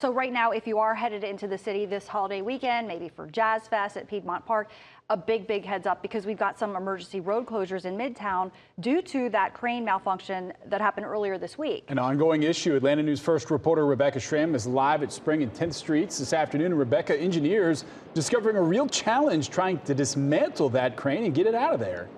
So right now, if you are headed into the city this holiday weekend, maybe for Jazz Fest at Piedmont Park, a big heads up because we've got some emergency road closures in Midtown due to that crane malfunction that happened earlier this week. An ongoing issue. Atlanta News First reporter Rebecca Schramm is live at Spring and 10th Streets this afternoon. Rebecca, engineers discovering a real challenge trying to dismantle that crane and get it out of there.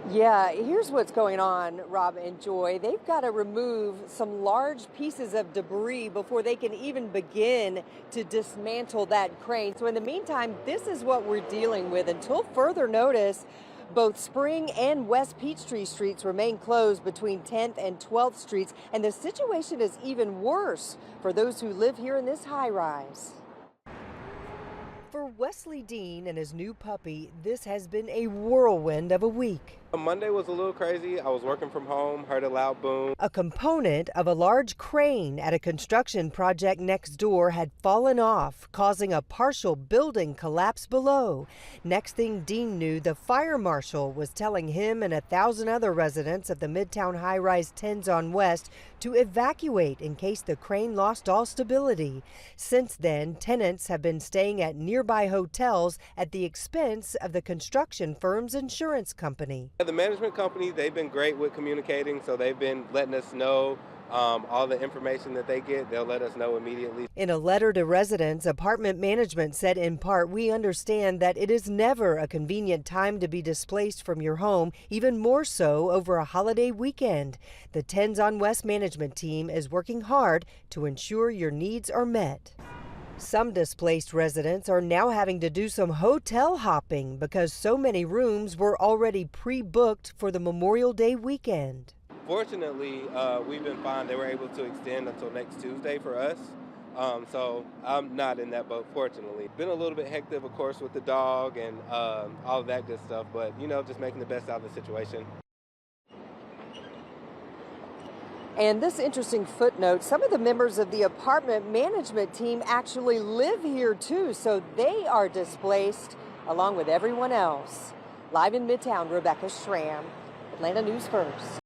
Yeah, here's what's going on, Rob and Joy. They've got to remove some large pieces of debris before they can even begin to dismantle that crane. So in the meantime, this is what we're dealing with. Until further notice, both Spring and West Peachtree Streets remain closed between 10th and 12th Streets. And the situation is even worse for those who live here in this high rise. For Wesley Dean and his new puppy, this has been a whirlwind of a week. Monday was a little crazy. I was working from home, heard a loud boom. A component of a large crane at a construction project next door had fallen off, causing a partial building collapse below. Next thing Dean knew, the fire marshal was telling him and 1,000 other residents of the Midtown high-rise 10s on West to evacuate in case the crane lost all stability. Since then, tenants have been staying at nearby hotels at the expense of the construction firm's insurance company. The management company, they've been great with communicating, so they've been letting us know all the information that they get. They'll let us know immediately. In a letter to residents, apartment management said in part, "We understand that it is never a convenient time to be displaced from your home, even more so over a holiday weekend. The 10s on West management team is working hard to ensure your needs are met." Some displaced residents are now having to do some hotel hopping because so many rooms were already pre-booked for the Memorial Day weekend. Fortunately, we've been fine. They were able to extend until next Tuesday for us. So I'm not in that boat, fortunately. Been a little bit hectic, of course, with the dog and all of that good stuff, but, you know, just making the best out of the situation. And this interesting footnote, some of the members of the apartment management team actually live here too, so they are displaced along with everyone else. Live in Midtown, Rebecca Schramm, Atlanta News First.